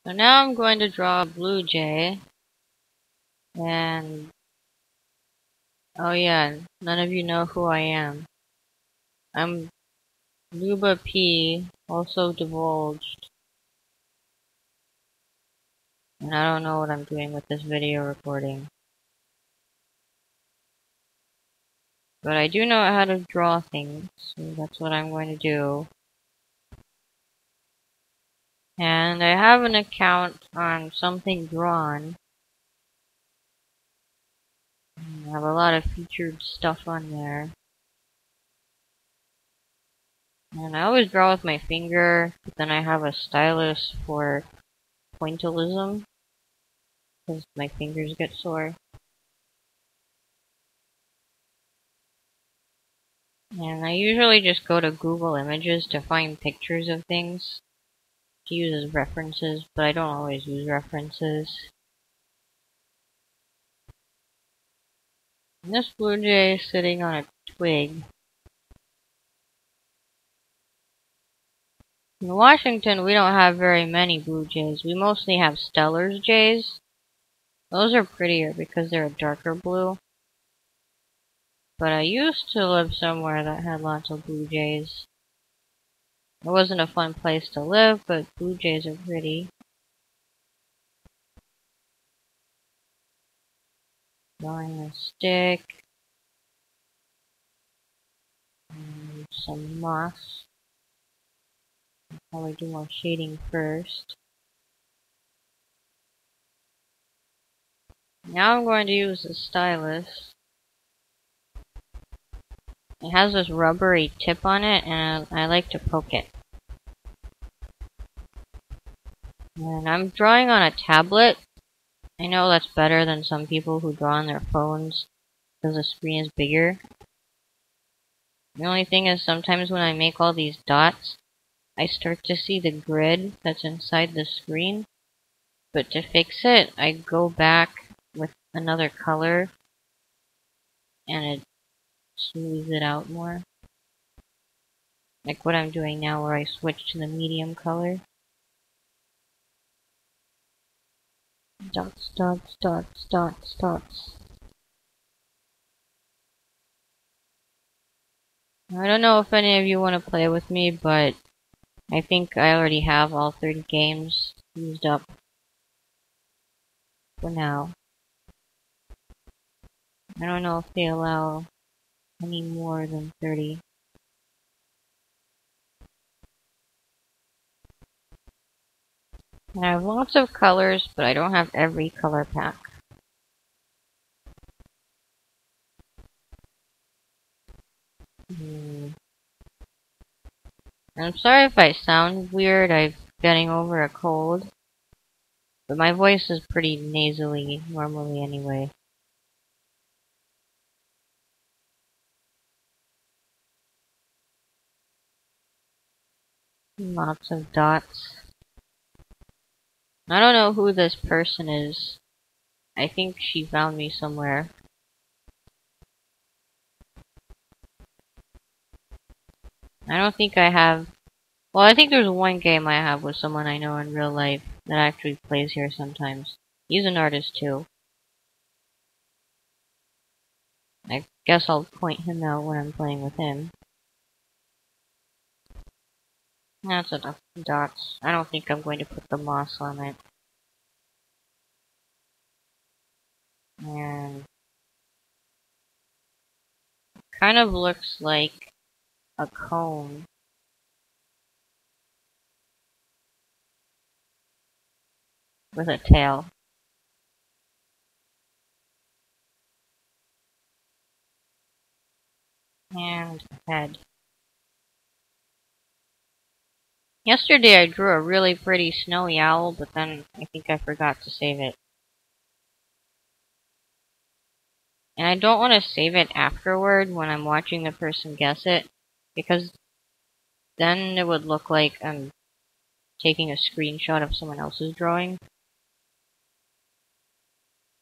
So now I'm going to draw a blue jay. And oh yeah, none of you know who I am. I'm Luba P, also divulged. And I don't know what I'm doing with this video recording. But I do know how to draw things, so that's what I'm going to do. And I have an account on Something Drawn. I have a lot of featured stuff on there. And I always draw with my finger, but then I have a stylus for Pointillism, because my fingers get sore. And I usually just go to Google Images to find pictures of things to use as references, but I don't always use references. And this blue jay is sitting on a twig. In Washington, we don't have very many blue jays. We mostly have Stellar's jays. Those are prettier because they're a darker blue. But I used to live somewhere that had lots of blue jays. It wasn't a fun place to live, but blue jays are pretty. Drawing a stick. And some moss. I'll probably do more shading first. Now I'm going to use the stylus. It has this rubbery tip on it, and I like to poke it. And I'm drawing on a tablet. I know that's better than some people who draw on their phones because the screen is bigger. The only thing is sometimes when I make all these dots, I start to see the grid that's inside the screen. But to fix it, I go back with another color and it smooths it out more. Like what I'm doing now where I switch to the medium color. Dots, dots, dots, dots, dots. I don't know if any of you want to play with me, but I think I already have all 30 games used up for now. I don't know if they allow any more than 30. I have lots of colors, but I don't have every color pack. I'm sorry if I sound weird, I'm getting over a cold. But my voice is pretty nasally normally anyway. Lots of dots. I don't know who this person is. I think she found me somewhere. I don't think I have... Well, I think there's one game I have with someone I know in real life that actually plays here sometimes. He's an artist too. I guess I'll point him out when I'm playing with him. That's enough dots. I don't think I'm going to put the moss on it. And kind of looks like a cone. With a tail. And a head. Yesterday I drew a really pretty snowy owl, but then I think I forgot to save it. And I don't want to save it afterward when I'm watching the person guess it, because then it would look like I'm taking a screenshot of someone else's drawing.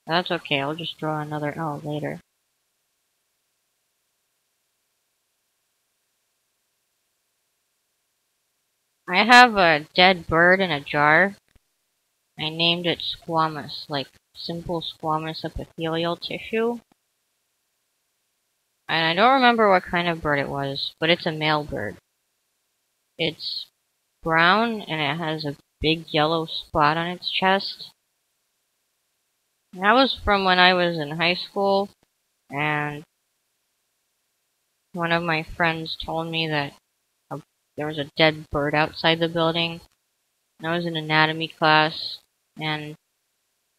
That's okay, I'll just draw another owl later. I have a dead bird in a jar, I named it squamous, like simple squamous epithelial tissue. And I don't remember what kind of bird it was, but it's a male bird. It's brown and it has a big yellow spot on its chest. And that was from when I was in high school, and one of my friends told me that there was a dead bird outside the building. And I was in anatomy class, and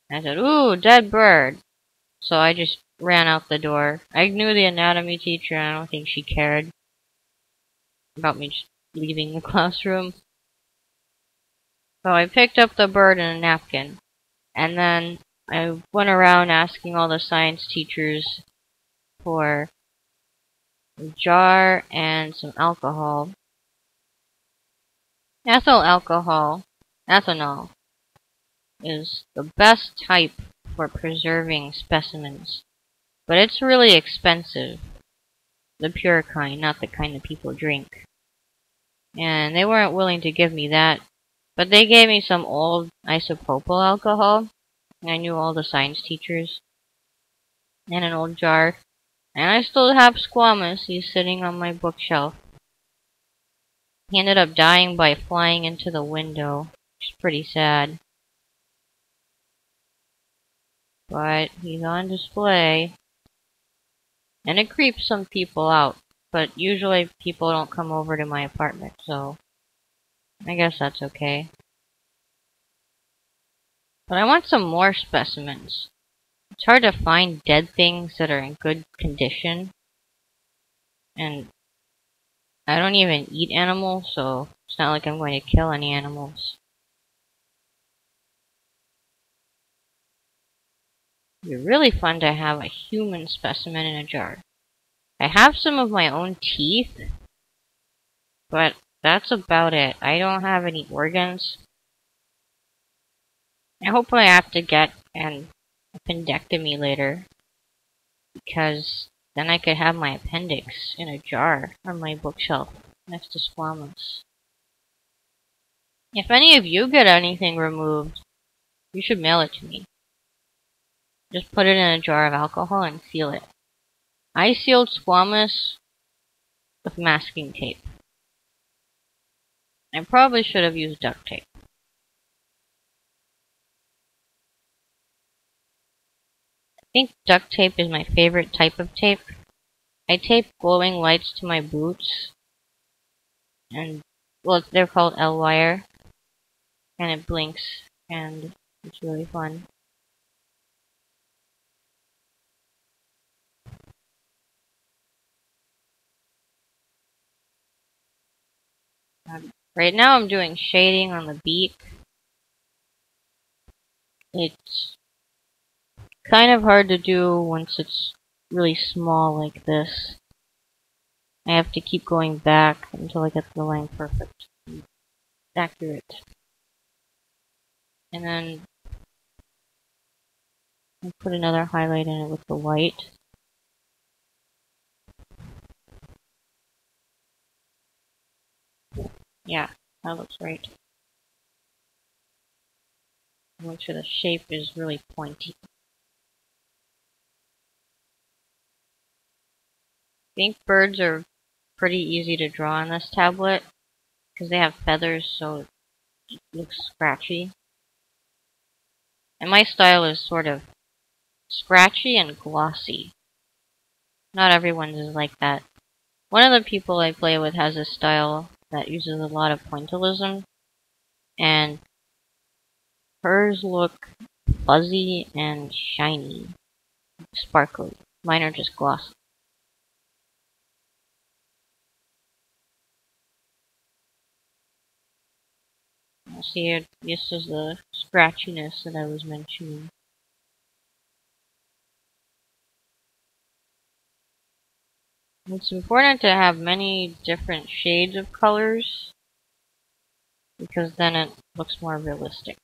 I said, "Ooh, dead bird." So I just ran out the door. I knew the anatomy teacher, and I don't think she cared about me just leaving the classroom. So I picked up the bird in a napkin, and then I went around asking all the science teachers for a jar and some alcohol. Ethyl ethanol, is the best type for preserving specimens, but it's really expensive. The pure kind, not the kind that people drink. And they weren't willing to give me that, but they gave me some old isopropyl alcohol. I knew all the science teachers. And an old jar. And I still have Squamous. He's sitting on my bookshelf. He ended up dying by flying into the window, which is pretty sad. But he's on display. And it creeps some people out. But usually people don't come over to my apartment, so I guess that's okay. But I want some more specimens. It's hard to find dead things that are in good condition. And I don't even eat animals, so it's not like I'm going to kill any animals. It'd be really fun to have a human specimen in a jar. I have some of my own teeth, but that's about it. I don't have any organs. I hope I have to get an appendectomy later, because then I could have my appendix in a jar on my bookshelf next to Squamous. If any of you get anything removed, you should mail it to me. Just put it in a jar of alcohol and seal it. I sealed Squamous with masking tape. I probably should have used duct tape. I think duct tape is my favorite type of tape. I tape glowing lights to my boots, and well, they're called L-wire, and it blinks, and it's really fun. Right now I'm doing shading on the beak. It's kind of hard to do once it's really small like this. I have to keep going back until I get the line perfect and accurate. And then I put another highlight in it with the white. Yeah, that looks right. Make sure the shape is really pointy. I think birds are pretty easy to draw on this tablet because they have feathers, so it looks scratchy. And my style is sort of scratchy and glossy. Not everyone's is like that. One of the people I play with has a style that uses a lot of pointillism, and hers look fuzzy and shiny, sparkly. Mine are just glossy. See, this is the scratchiness that I was mentioning. It's important to have many different shades of colors, because then it looks more realistic.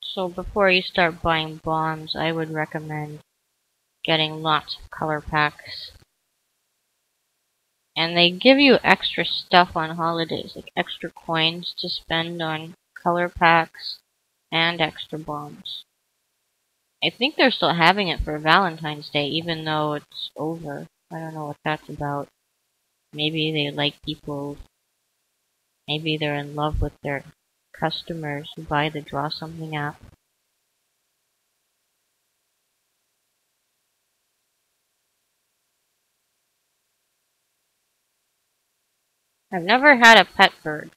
So before you start buying bombs, I would recommend getting lots of color packs And they give you extra stuff on holidays, like extra coins to spend on color packs and extra bombs. I think they're still having it for Valentine's Day, even though it's over. I don't know what that's about. Maybe they like people. Maybe they're in love with their customers who buy the Draw Something app. I've never had a pet bird,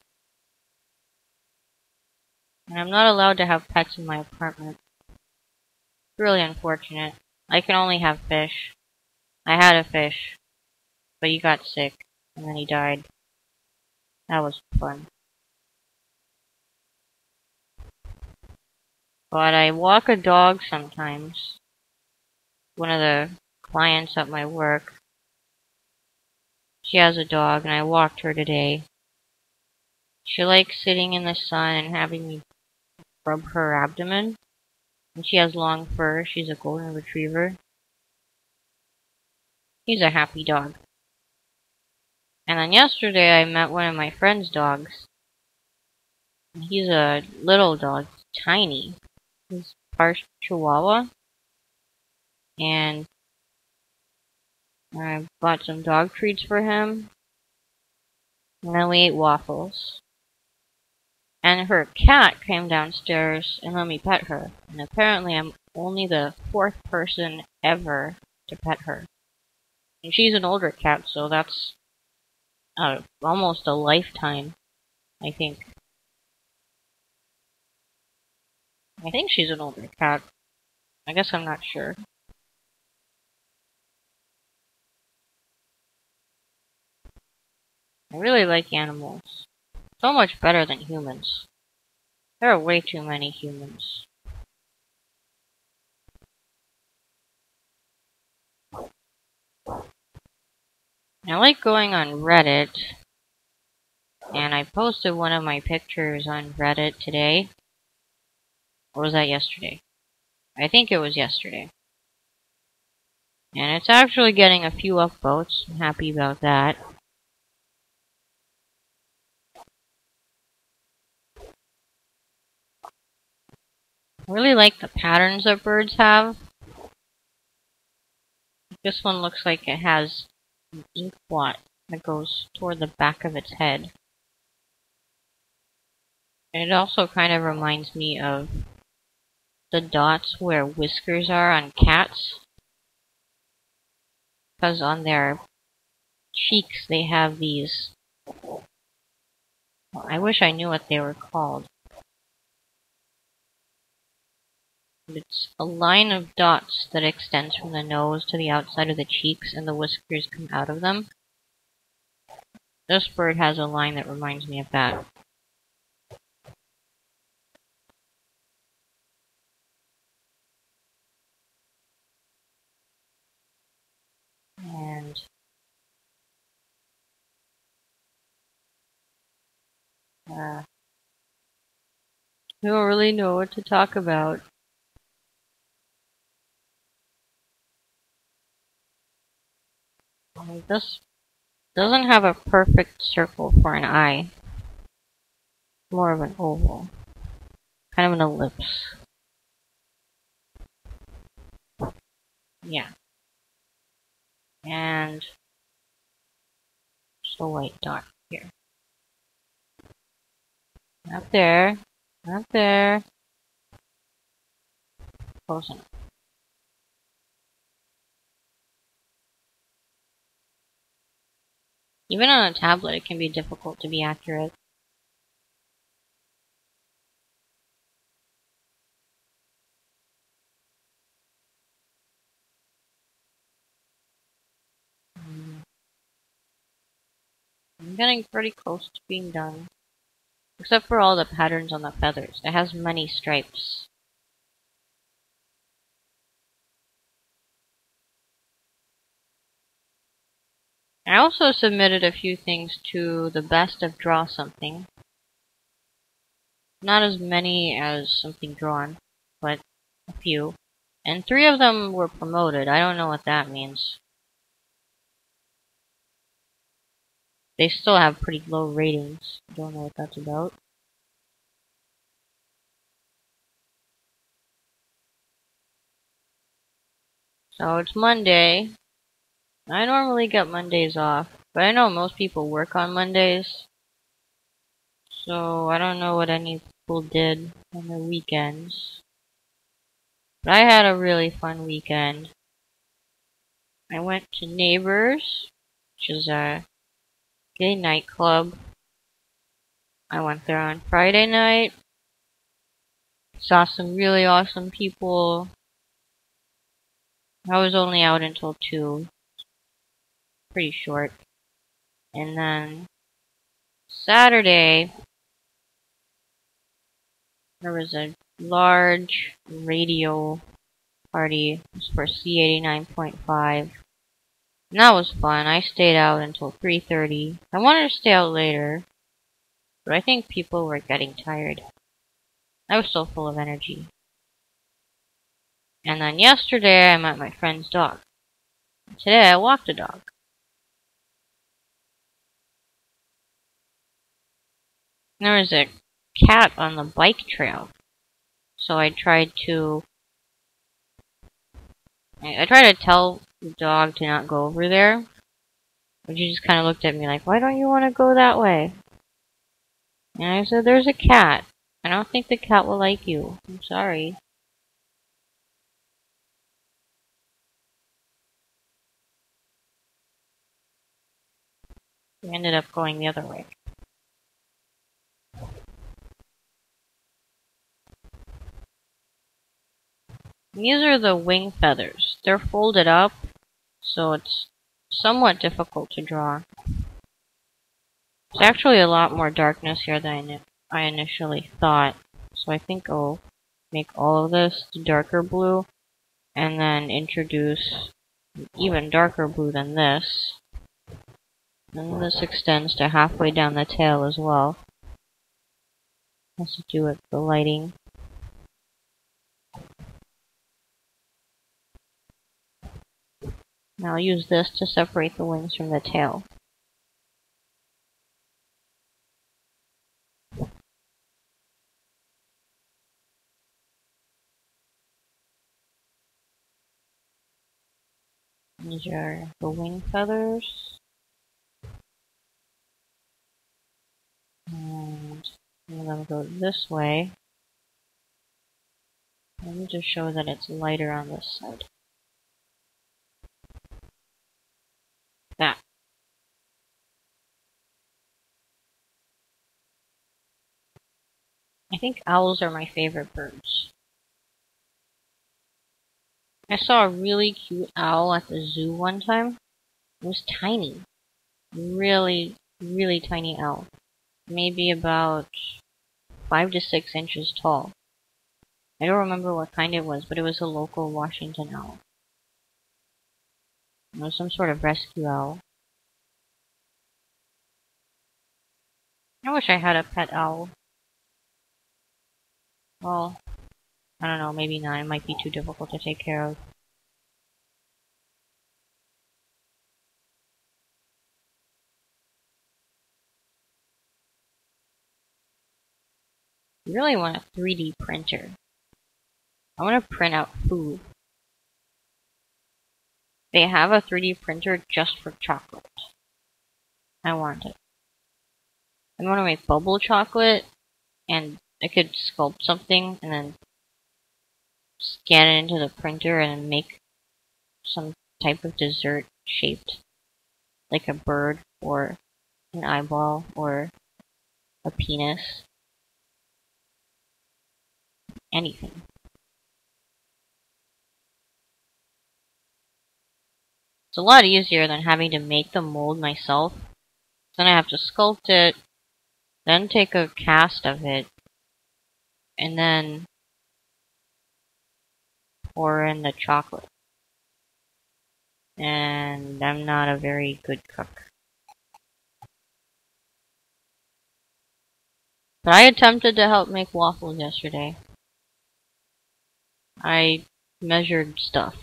and I'm not allowed to have pets in my apartment. It's really unfortunate. I can only have fish. I had a fish, but he got sick, and then he died. That was fun. But I walk a dog sometimes. One of the clients at my work, she has a dog, and I walked her today. She likes sitting in the sun and having me rub her abdomen. And she has long fur. She's a golden retriever. He's a happy dog. And then yesterday I met one of my friend's dogs. He's a little dog, tiny. He's part Chihuahua. And I bought some dog treats for him. And then we ate waffles. And her cat came downstairs and let me pet her. And apparently I'm only the 4th person ever to pet her. And she's an older cat, so that's almost a lifetime, I think. I think she's an older cat. I guess I'm not sure. I really like animals. So much better than humans. There are way too many humans. I like going on Reddit. And I posted one of my pictures on Reddit today. Or was that yesterday? I think it was yesterday. And it's actually getting a few upvotes. I'm happy about that. I really like the patterns that birds have. This one looks like it has an ink blot that goes toward the back of its head. And it also kind of reminds me of the dots where whiskers are on cats. Because on their cheeks they have these... Well, I wish I knew what they were called. It's a line of dots that extends from the nose to the outside of the cheeks, and the whiskers come out of them. This bird has a line that reminds me of that. And I don't really know what to talk about. This doesn't have a perfect circle for an eye. More of an oval. Kind of an ellipse. Yeah. And just a white dot here. Not there. Not there. Close enough. Even on a tablet, it can be difficult to be accurate. I'm getting pretty close to being done. Except for all the patterns on the feathers. It has many stripes. I also submitted a few things to the best of Draw Something. Not as many as Something Drawn, but a few. And 3 of them were promoted. I don't know what that means. they still have pretty low ratings. Don't know what that's about. So it's Monday. I normally get Mondays off, but I know most people work on Mondays. So I don't know what any people did on the weekends. But I had a really fun weekend. I went to Neighbors, which is a gay nightclub. I went there on Friday night. Saw some really awesome people. I was only out until 2. Pretty short. And then Saturday, there was a large radio party. It was for C89.5. And that was fun. I stayed out until 3:30. I wanted to stay out later, but I think people were getting tired. I was still full of energy. And then yesterday, I met my friend's dog. Today, I walked the dog. There was a cat on the bike trail. So I tried to tell the dog to not go over there. But she just kind of looked at me like, why don't you want to go that way? And I said, there's a cat. I don't think the cat will like you. I'm sorry. We ended up going the other way. These are the wing feathers. They're folded up, so it's somewhat difficult to draw. There's actually a lot more darkness here than I initially thought. So I think I'll make all of this darker blue, and then introduce even darker blue than this. And this extends to halfway down the tail as well. Has to do with the lighting. Now I'll use this to separate the wings from the tail. These are the wing feathers. And I'm going to go this way. Let me just show that it's lighter on this side. That. I think owls are my favorite birds. I saw a really cute owl at the zoo one time. It was tiny. Really, really tiny owl. Maybe about 5 to 6 inches tall. I don't remember what kind it was, but it was a local Washington owl. It was some sort of rescue owl. I wish I had a pet owl. Well, I don't know, maybe not. It might be too difficult to take care of. You really want a 3D printer. I want to print out food. They have a 3D printer just for chocolate. I want it. I want to make bubble chocolate, and I could sculpt something and then scan it into the printer and make some type of dessert shaped like a bird or an eyeball or a penis. Anything. It's a lot easier than having to make the mold myself. Then I have to sculpt it, then take a cast of it, and then pour in the chocolate. And I'm not a very good cook. But I attempted to help make waffles yesterday. I measured stuff.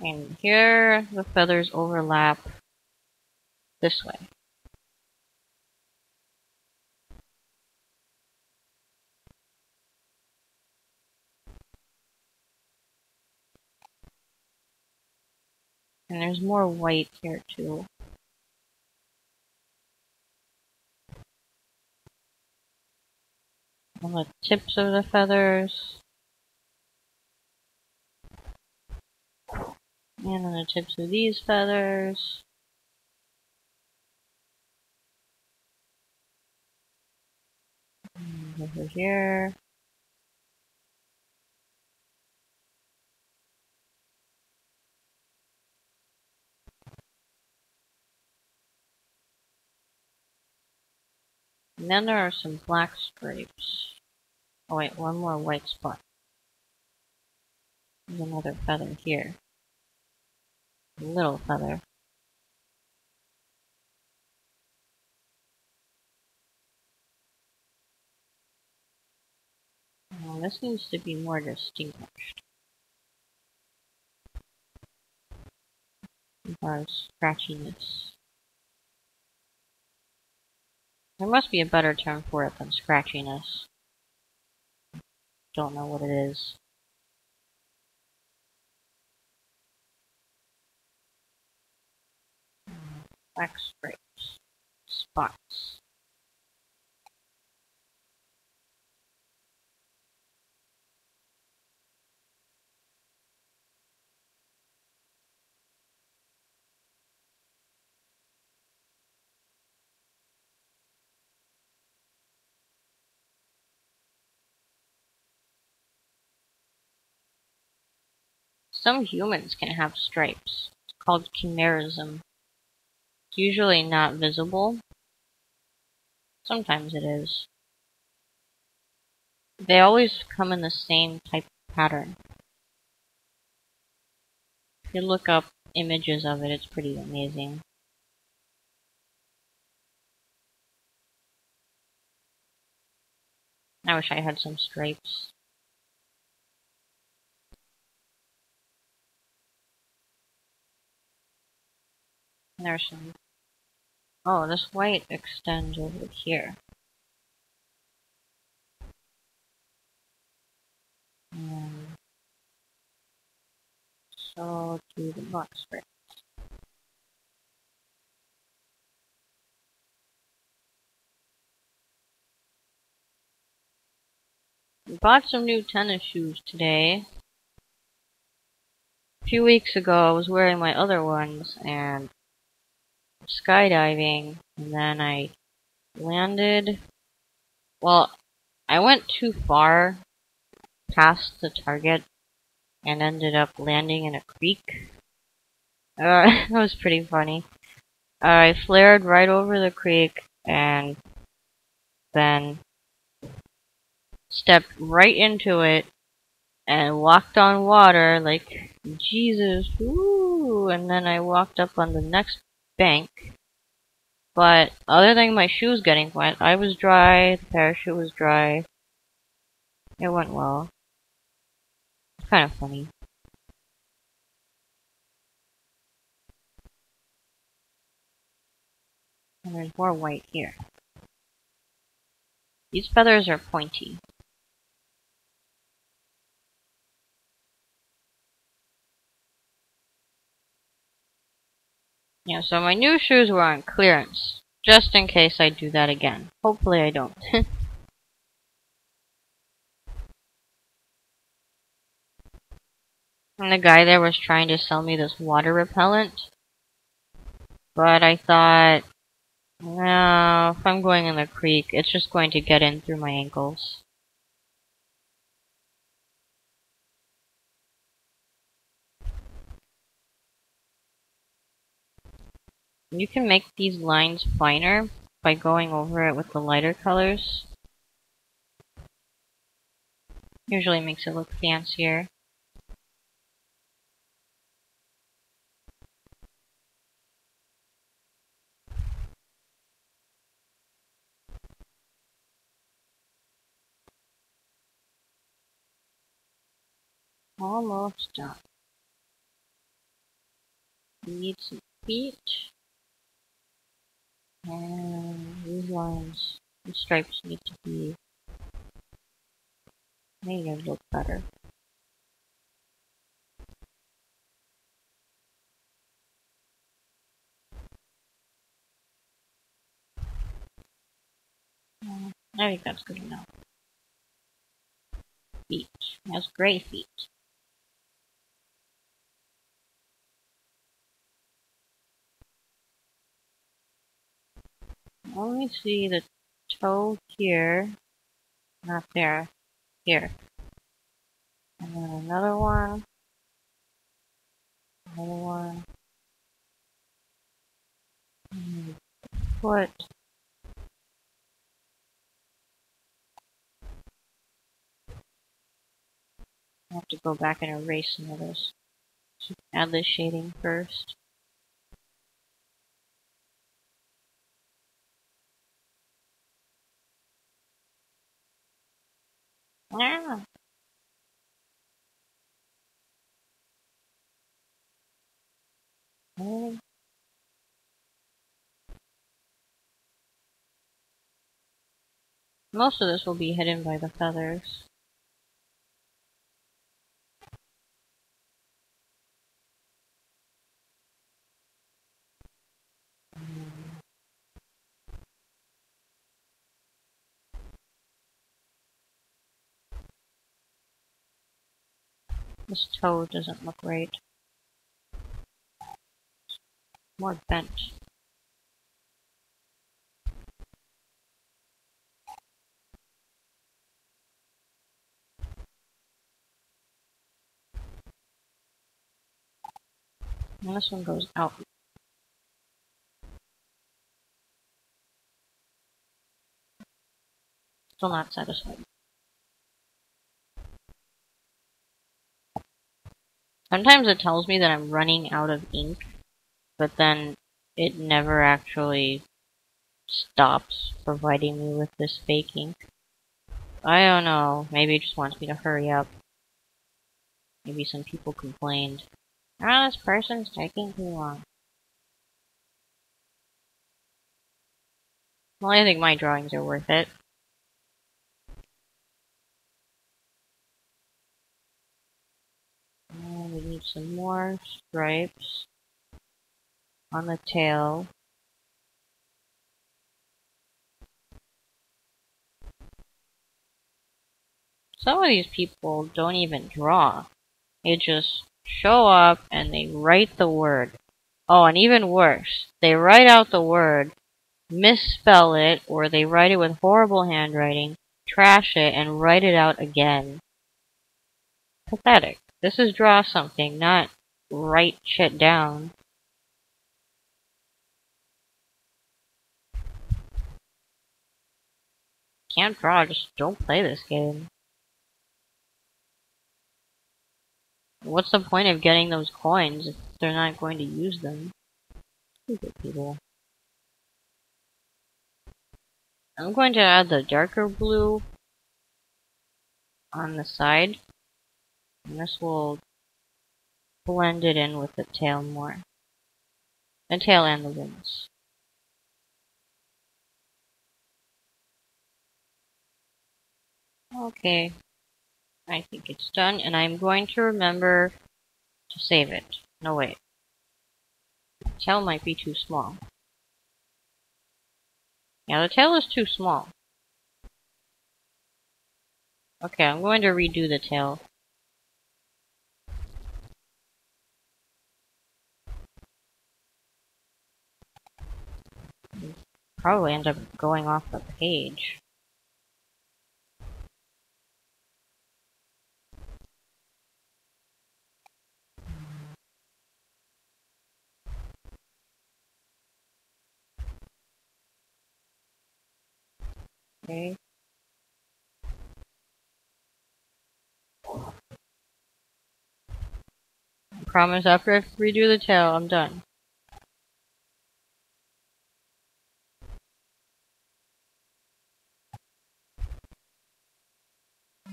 And here the feathers overlap this way. And there's more white here too. On the tips of the feathers. And on the tips of these feathers. And over here. And then there are some black stripes. Oh wait, one more white spot. There's another feather here. A little feather. Oh, this needs to be more distinguished. As far as scratchiness. There must be a better term for it than scratchiness. Don't know what it is. Black stripes. Spots. Some humans can have stripes. It's called chimerism. It's usually not visible. Sometimes it is. They always come in the same type of pattern. If you look up images of it, it's pretty amazing. I wish I had some stripes. And there's some... Oh, this white extends over here. And so to the black stripe. I bought some new tennis shoes today. A few weeks ago I was wearing my other ones and skydiving, and then I landed... Well, I went too far past the target and ended up landing in a creek. That was pretty funny. I flared right over the creek and then stepped right into it and walked on water like Jesus, woo! And then I walked up on the next bank. But other than my shoes getting wet, I was dry, the parachute was dry. It went well. It's kind of funny. And there's more white here. These feathers are pointy. Yeah, so my new shoes were on clearance. Just in case I do that again. Hopefully I don't. And the guy there was trying to sell me this water repellent. But I thought, no, if I'm going in the creek, it's just going to get in through my ankles. You can make these lines finer by going over it with the lighter colors. Usually makes it look fancier. Almost done. We need some feet. And these lines and stripes need to be made to look better. I think that's good enough. Feet. It has gray feet. Only see the toe here. Not there. Here. And then another one. Another one. And foot. I have to go back and erase some of this. So add this shading first. Ah! Okay. Most of this will be hidden by the feathers. This toe doesn't look right. More bent. And this one goes out. Still not satisfied. Sometimes it tells me that I'm running out of ink, but then it never actually stops providing me with this fake ink. I don't know. Maybe it just wants me to hurry up. Maybe some people complained. Ah, this person's taking too long. Well, I think my drawings are worth it. And we need some more stripes on the tail. Some of these people don't even draw. They just show up and they write the word. Oh, and even worse, they write out the word, misspell it, or they write it with horrible handwriting, trash it, and write it out again. Pathetic. This is draw something, not write shit down. Can't draw, just don't play this game. What's the point of getting those coins if they're not going to use them? Stupid people. I'm going to add the darker blue on the side, and this will blend it in with the tail more. The tail and the wings. Okay, I think it's done, and I'm going to remember to save it. No, wait. The tail might be too small. Yeah, the tail is too small. Okay, I'm going to redo the tail. Probably end up going off the page. Okay. I promise after I redo the tail, I'm done.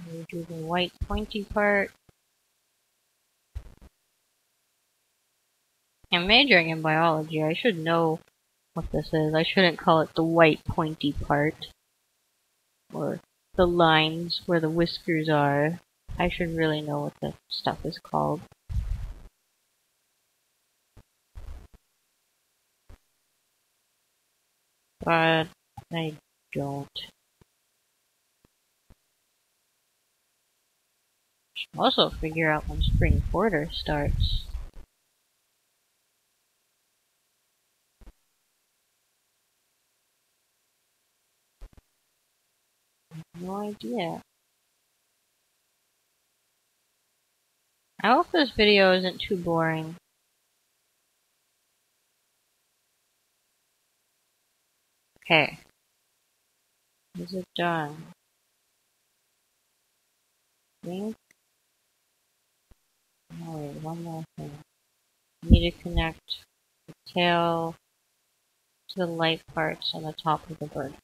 Redo the white pointy part. I'm majoring in biology. I should know what this is. I shouldn't call it the white pointy part. Or the lines where the whiskers are. I should really know what the stuff is called. But I don't. Should also figure out when spring quarter starts. No idea. I hope this video isn't too boring. Okay. Is it done? Think? Oh wait, one more thing. Need to connect the tail to the light parts on the top of the bird.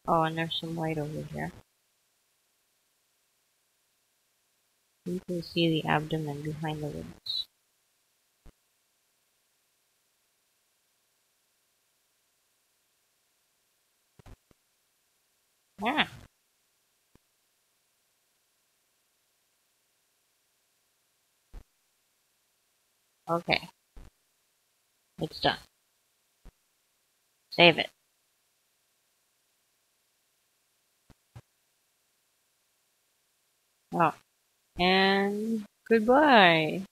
Oh, and there's some light over here. You can see the abdomen behind the wings. Ah. Okay. It's done. Save it. Oh. And goodbye.